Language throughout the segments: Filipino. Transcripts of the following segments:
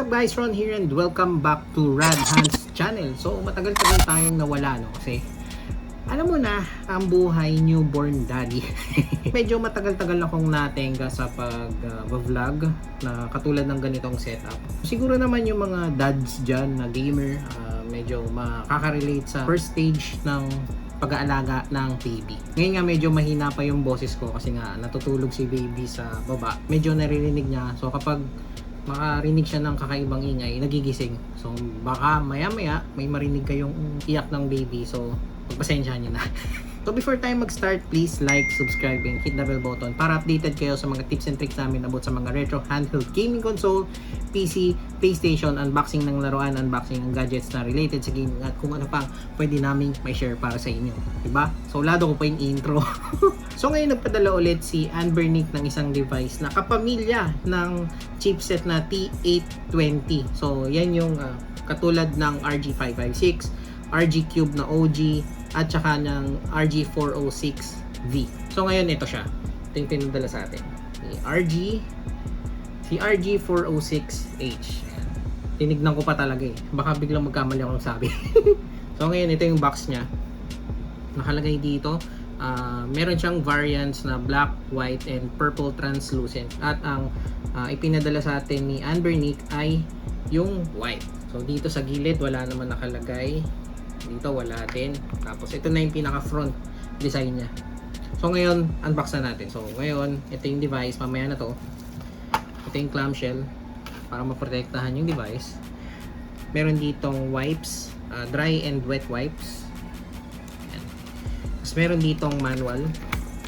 What's up guys, Ron here and welcome back to Rad Hans channel. So matagal-tagal tayong nawala, no? Kasi alam mo na, ang buhay newborn daddy. Medyo matagal-tagal akong natenga sa pag-vlog na katulad ng ganitong setup. Siguro naman yung mga dads dyan na gamer, medyo makaka-relate sa first stage ng pag-aalaga ng baby. Ngayon nga medyo mahina pa yung boses ko kasi nga natutulog si baby sa baba. Medyo naririnig niya. So kapag makarinig siya ng kakaibang ingay, nagigising. So baka maya-maya may marinig kayong iyak ng baby. So pagpasensyahan niyo na. So before tayo mag-start, please like, subscribe, and hit the bell button para updated kayo sa mga tips and tricks namin about sa mga retro handheld gaming console, PC, PlayStation, unboxing ng laruan, unboxing ng gadgets na related sa gaming at kung ano pang pwede naming may share para sa inyo. Diba? So lado ko pa yung intro. So ngayon nagpadala ulit si Anbernic ng isang device na kapamilya ng chipset na T820. So yan yung katulad ng RG556, RG Cube na OG, at saka ng RG406V. So ngayon ito siya. Ito yung pinadala sa atin. Si RG406H. Tinignan ko pa talaga eh. Baka biglang magkamali ako ng sabi. So ngayon ito yung box niya. Nakalagay dito. Meron siyang variants na black, white, and purple translucent. At ang ipinadala sa atin ni Anbernic ay yung white. So dito sa gilid wala naman nakalagay. Dito wala din. Tapos ito na yung pinaka front design niya. So ngayon unbox na natin. So ngayon ito yung device, mamaya na to. Ito yung clamshell para maprotektahan yung device. Meron ditong wipes, dry and wet wipes. Ayan. Tapos meron ditong manual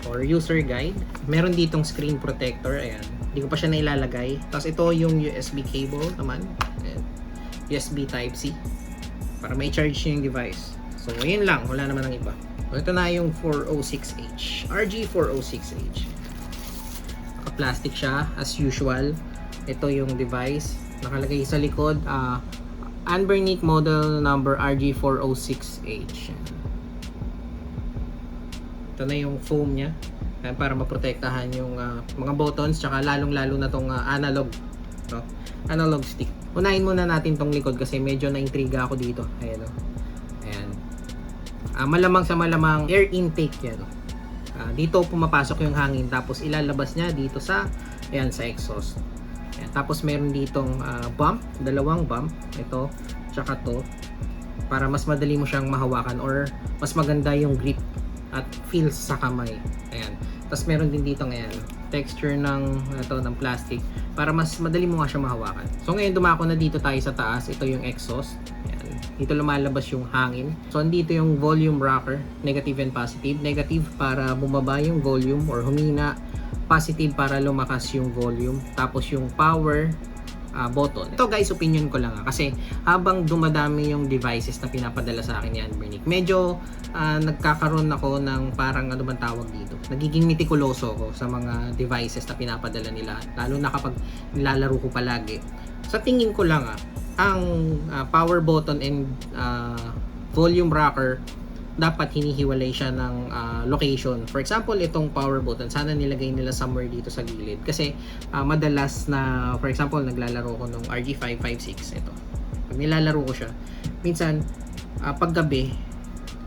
or user guide. Meron ditong screen protector. Ayan. Hindi ko pa siya nailalagay. Tapos ito yung USB cable naman. Ayan. USB Type-C para may charge yung device. So ayun lang, wala naman ng iba. So ito na yung 406H, RG406H. Naka-plastic siya as usual. Ito yung device. Nakalagay sa likod, Anbernic model number RG406H. Ito na yung foam niya para maprotektahan yung mga buttons, tsaka lalong-lalo na tong analog, no? Analog stick. Unahin muna natin tong likod kasi medyo na-intriga ako dito. Ayan o. Ayan. Malamang sa malamang air intake yan. Dito pumapasok yung hangin tapos ilalabas niya dito sa ayan, sa exhaust. Ayan. Tapos meron ditong bump, dalawang bump. Ito, tsaka to. Para mas madali mo siyang mahawakan or mas maganda yung grip at feels sa kamay. Ayan. Tapos meron din dito ngayon texture ng plastic para mas madali mo nga siya mahawakan. So ngayon dumako na dito tayo sa taas. Ito yung exhaust. Ayan. Dito lumalabas yung hangin. So andito yung volume rocker, negative and positive. Negative para bumaba yung volume or humina. Positive para lumakas yung volume. Tapos yung power button. Ito guys, opinion ko lang kasi habang dumadami yung devices na pinapadala sa akin ni Anbernic, medyo nagkakaroon ako ng parang ano bang tawag dito, nagiging mitikuloso ko sa mga devices na pinapadala nila, lalo na kapag nilalaro ko palagi. Sa tingin ko lang ang power button and volume rocker dapat hinihiwalay siya ng location. For example, itong power button, sana nilagay nila somewhere dito sa gilid. Kasi madalas na, for example, naglalaro ko ng RG556. Ito. Pag nilalaro ko siya, minsan, paggabi,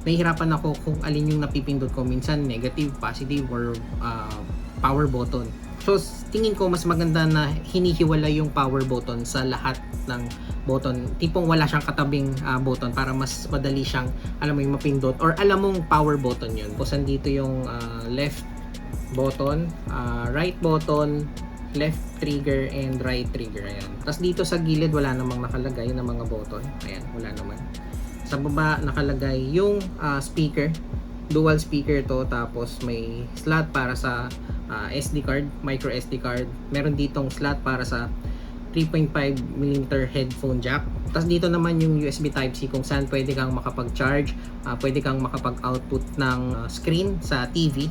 nahihirapan ako kung alin yung napipindot ko. Minsan, negative, positive, or power button. So, tingin ko mas maganda na hinihiwala yung power button sa lahat ng button. Tipong wala siyang katabing button para mas madali siyang, alam mo yung mapindot or alam mong power button yun. Tapos dito yung left button, right button, left trigger, and right trigger. Ayan. Tapos dito sa gilid wala namang nakalagay na mga button. Ayan, wala naman. Sa baba nakalagay yung speaker. Dual speaker to, tapos may slot para sa SD card, micro SD card. Meron ditong slot para sa 3.5mm headphone jack. Tapos dito naman yung USB Type-C kung saan pwede kang makapag-charge, pwede kang makapag-output ng screen sa TV.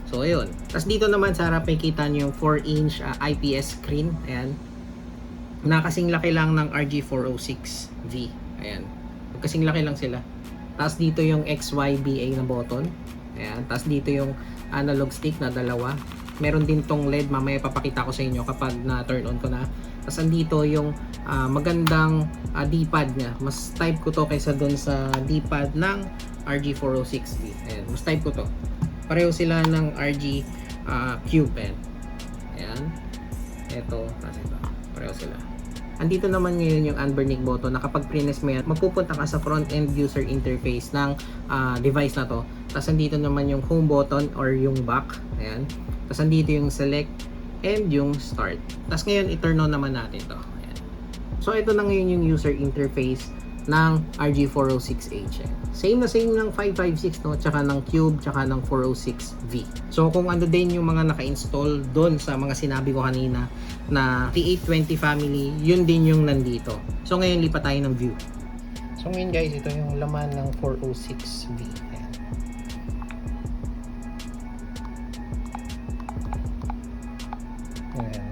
So ayun. Tapos dito naman sa harap makikita nyo yung 4-inch IPS screen. Ayan. Nakasing laki lang ng RG406V. Ayan. Kasing laki lang sila. Tapos dito yung XYBA na button. Ayan. Tapos dito yung analog stick na dalawa. Meron din tong LED, mamaya papakita ko sa inyo kapag na turn on ko na. Tapos andito yung magandang D-pad niya. Mas type ko to kaysa dun sa D-pad ng RG406V. Ayan, mas type ko to. Pareho sila ng RG Cube. Ayan. Ito, kasi ito. Pareho sila. Andito naman ngayon yung unburnick button na kapag prines mo yan, mapupunta ka sa front-end user interface ng device na to. Tapos andito naman yung home button or yung back. Ayan. Tapos andito yung select and yung start. Tapos ngayon, i-turn on naman natin to. Ayan. So ito na ngayon yung user interface ng RG406H. Same na same ng 556, no? Tsaka ng Cube, tsaka ng 406V. So kung ano din yung mga naka-install doon sa mga sinabi ko kanina na T820 family, yun din yung nandito. So ngayon lipat tayo ng view. So ngayon guys, ito yung laman ng 406V. Ayan. Ayan.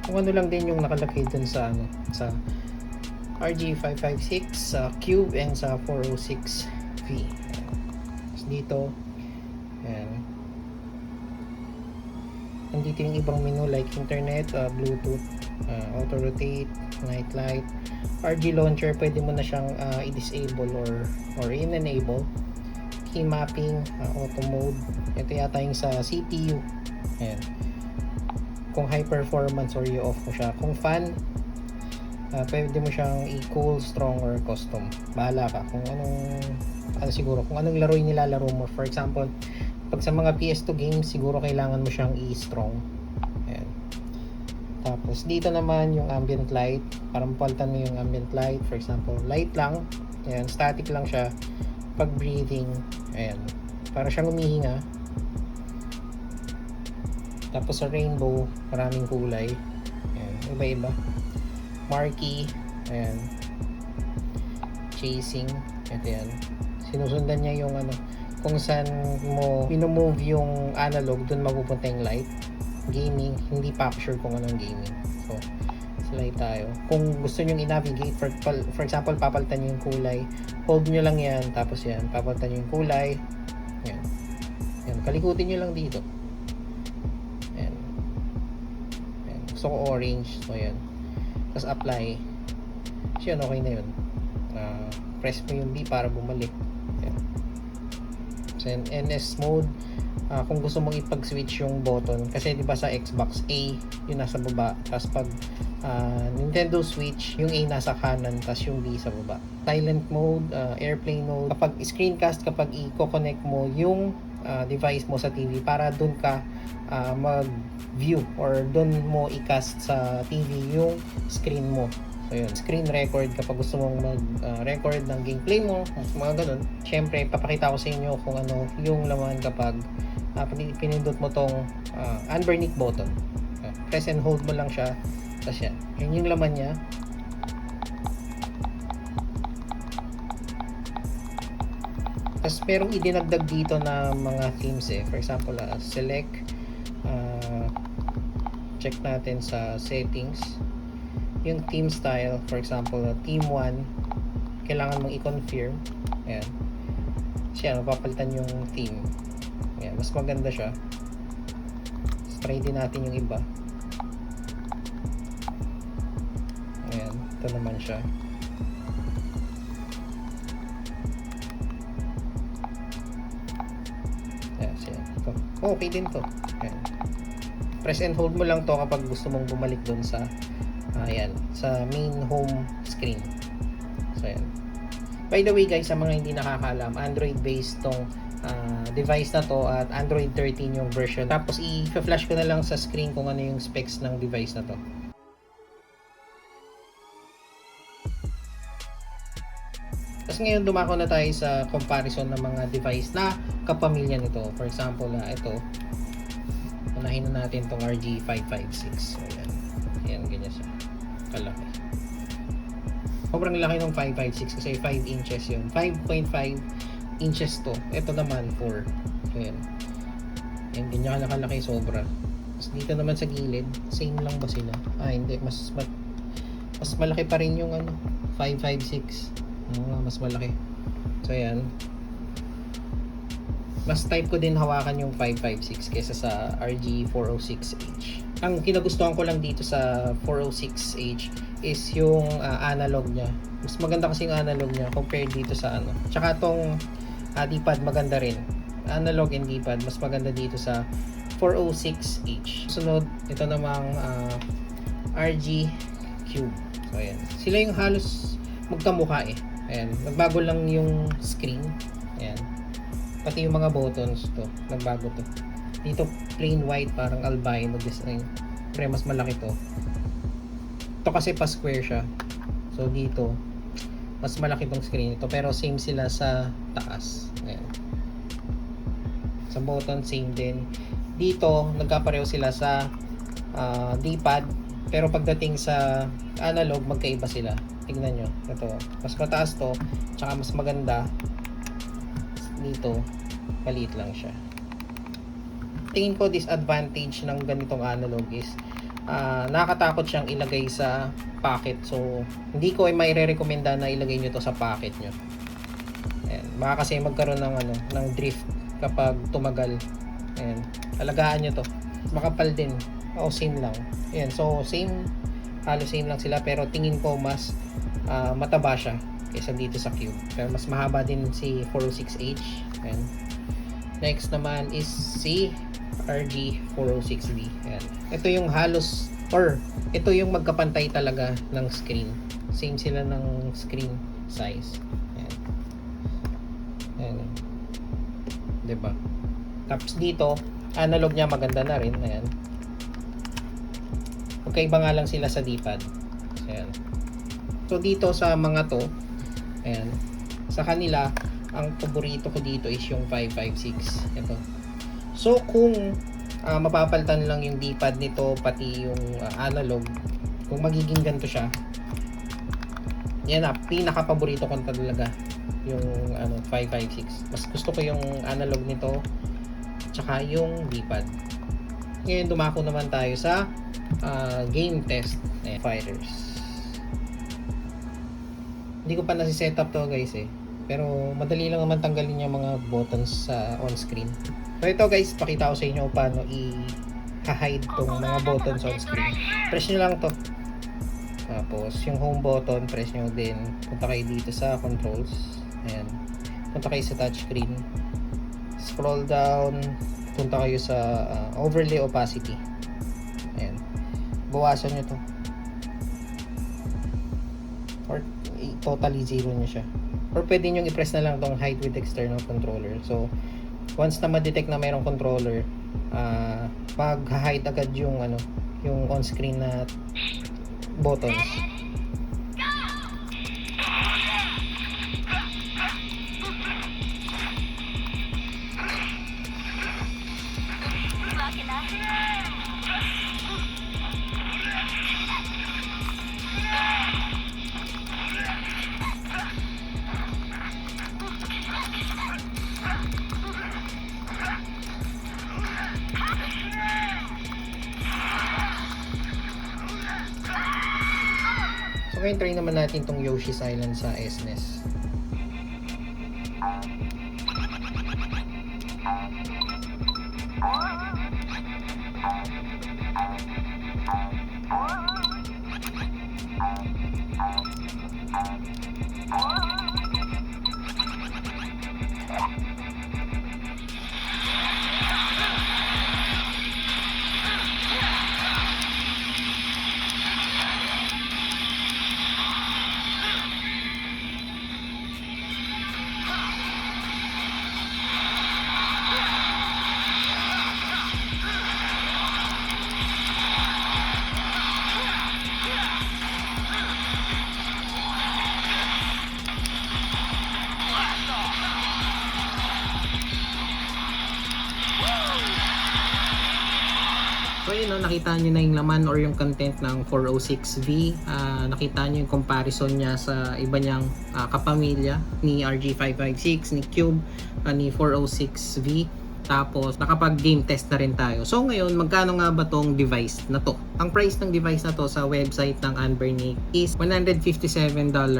Kung ano lang din yung nakalagay dun sa sa RG556, sa Cube, and sa 406V. Tapos dito, ayan. Nandito yung ibang menu like internet, Bluetooth, auto rotate, night light, RG launcher, pwede mo na siyang i-disable or in-enable. Key mapping, auto mode. Ito yata yung sa CPU. Ayan. Kung high performance or i-off mo siya. Kung fan, pwede mo siyang i-cool, strong, or custom. Bahala ka kung siguro kung anong laro yung nilalaro mo. For example, pag sa mga PS2 games, siguro kailangan mo siyang i-strong. Ayan. Tapos dito naman yung ambient light, para mapalitan mo yung ambient light. For example, light lang. Ayan, static lang siya. Pag breathing, ayan, para siyang humihinga. Tapos sa rainbow, maraming kulay. Ayan, iba-iba. Marquee, ayan, chasing, ito yan, sinusundan niya yung kung saan mo pinomove yung analog, dun mapupunta yung light. Gaming, hindi pa sure kung anong gaming. So slide tayo. Kung gusto nyo i-navigate, for example, papalitan nyo yung kulay, hold nyo lang yan, tapos yan, papalitan nyo yung kulay, yan, yan, kalikutin nyo lang dito, yan, yan. Gusto ko orange, so yan. Tapos apply. So yun, okay na yun. Press mo yung B para bumalik. Ayan. So NS mode, kung gusto mong ipag-switch yung button, kasi di ba sa Xbox A yung nasa baba, tapos pag Nintendo Switch, yung A nasa kanan, tapos yung B sa baba. Silent mode, airplane mode, kapag screencast, kapag i-connect mo yung device mo sa TV para dun ka mag-view or dun mo i-cast sa TV yung screen mo. So yun, screen record kapag gusto mong mag-record ng gameplay mo, mga ganun. Syempre, papakita ko sa inyo kung ano yung laman kapag pinindot mo tong unburnick button. Press and hold mo lang siya. Tapos yan, yun yung laman niya. Tapos merong idinagdag dito na mga themes For example, select, check natin sa settings yung theme style. For example, theme 1, kailangan mong i-confirm. Ayan. Siya, mapapalitan yung theme. Ayan, mas maganda siya. Try din natin yung iba. Ayan, ito naman siya. Ito. Okay din to. Ayan. Press and hold mo lang to kapag gusto mong bumalik dun sa ayan, sa main home screen. So ayan. By the way guys, sa mga hindi nakakaalam, Android based tong device na to at Android 13 yung version. Tapos i-flash ko na lang sa screen kung ano yung specs ng device na to. Tapos ngayon dumako na tayo sa comparison ng mga device na kapamilya nito. For example, ito. Unahin na natin itong RG556. So, ayan. Ayan, ganyan siya. Kalaki. Sobrang laki ng 556 kasi 5 inches yun. 5.5 inches to. Ito naman 4. So, ayan. Ayan, ganyan kalaki, sobra. Tapos dito naman sa gilid, same lang ba sila? Hindi. Mas malaki pa rin yung 556. Mas malaki. So ayan. Mas type ko din hawakan yung 556 kaysa sa RG 406H. Ang kinagustuhan ko lang dito sa 406H is yung analog niya. Mas maganda kasi yung analog niya compared dito sa ano. Tsaka tong D-pad maganda rin. Analog and D-pad mas maganda dito sa 406H. Sunod, ito namang RG Cube. So ayan. Sila yung halos magkamukha eh. Ayan. Nagbago lang yung screen. Ayan. Pati yung mga buttons to, nagbago to. Dito plain white, parang albino design. Pero mas malaki to. Ito kasi pa square siya. So dito mas malaki tong screen ito, pero same sila sa taas. Ayan. Sa button same din. Dito nagkapareho sila sa D-pad, pero pagdating sa analog magkaiba sila. Tingnan nyo, ito mas mataas to, tsaka mas maganda. Dito maliit lang siya. Tingin ko disadvantage ng ganitong analog is nakakatakot siyang ilagay sa pocket. So hindi ko ay maire-recommenda na ilagay nyo to sa pocket nyo. Ayan. Baka kasi magkaroon ng ng drift kapag tumagal. Ayan. Alagaan nyo to. Makapal din. O same lang. Ayan. So same, halos same lang sila, pero tingin ko mas mataba siya kaysa dito sa Cube. Pero mas mahaba din si 406H. Ayan. Next naman is si RG 406V. Ayan. Ito yung halos, or ito yung magkapantay talaga ng screen. Same sila ng screen size. Ayan. Ayan. Diba? Tapos dito, analog niya maganda na rin. Ayan. Magkaiba nga lang sila sa D-pad. Ayan. So dito sa mga to, ayan, sa kanila, ang paborito ko dito is yung 556. Ito. So kung mapapalitan lang yung D-pad nito, pati yung analog, kung magiging ganito siya, yan na, pinaka paborito ko talaga yung 556. Mas gusto ko yung analog nito, tsaka yung D-pad. Ngayon dumako naman tayo sa game test. Ayan, fighters. Hindi ko pa nasi-set up to guys eh. Pero madali lang naman tanggalin yung mga buttons sa on screen. So ito guys, pakita ko sa inyo paano i-hide tong mga buttons on screen. Press nyo lang to. Tapos yung home button, press nyo din. Punta kayo dito sa controls. Ayan. Punta kayo sa touchscreen. Scroll down. Punta kayo sa overlay opacity. Ayan. Bawasan nyo to. Or totally zero nyo siya. Or pwede nyo i-press na lang tong hide with external controller. So once na ma-detect na mayroong controller, mag-hide agad yung yung on-screen na buttons. So ngayon try naman natin tong Yoshi's Island sa SNES. So yun, nakita nyo na yung laman or yung content ng 406V. Nakita nyo yung comparison niya sa iba niyang kapamilya ni RG556, ni Cube, ni 406V. Tapos nakapag game test na rin tayo. So ngayon, magkano nga ba tong device na to? Ang price ng device na to sa website ng Anbernic is $157.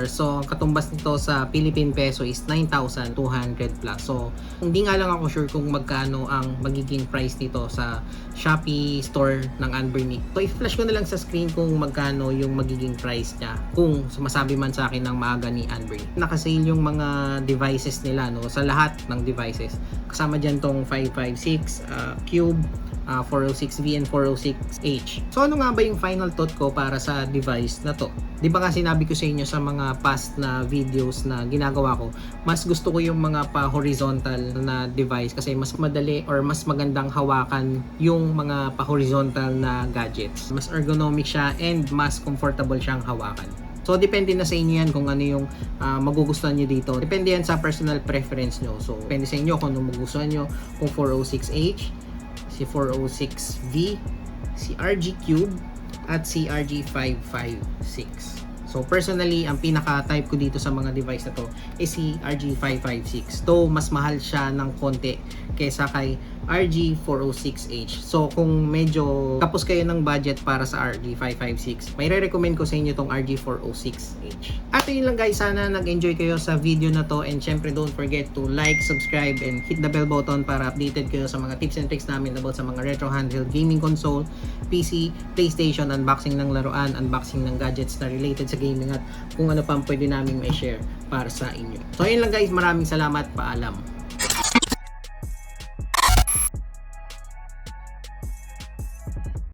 So, ang katumbas nito sa Philippine peso is 9,200 plus. So, hindi nga lang ako sure kung magkano ang magiging price nito sa Shopee store ng Anbernic. So, i-flash ko na lang sa screen kung magkano yung magiging price niya kung masabi man sa akin ng maaga ni Anbernic. Nakasale yung mga devices nila, no, sa lahat ng devices. Kasama dyan tong 556, Cube, 406V and 406H. So ano nga ba yung final thought ko para sa device na to? Di ba nga sinabi ko sa inyo sa mga past na videos na ginagawa ko, mas gusto ko yung mga pa-horizontal na device kasi mas madali or mas magandang hawakan yung mga pa-horizontal na gadgets. Mas ergonomic siya and mas comfortable siyang hawakan. So, depende na sa inyo yan kung ano yung magugustuhan nyo dito. Depende yan sa personal preference nyo. So, depende sa inyo kung ano magugustuhan nyo. Kung 406H, si 406V, si RG Cube, at si RG556. So, personally, ang pinaka-type ko dito sa mga device na to is si RG556. Though, mas mahal siya ng konti kesa kay RG406H. So, kung medyo tapos kayo ng budget para sa RG556, may re-recommend ko sa inyo tong RG406H. At yun lang guys, sana nag-enjoy kayo sa video na to, and syempre don't forget to like, subscribe, and hit the bell button para updated kayo sa mga tips and tricks namin about sa mga retro handheld gaming console, PC, PlayStation, unboxing ng laruan, unboxing ng gadgets na related sa gaming, at kung ano pa pwede namin may share para sa inyo. So ayun lang guys, maraming salamat, paalam.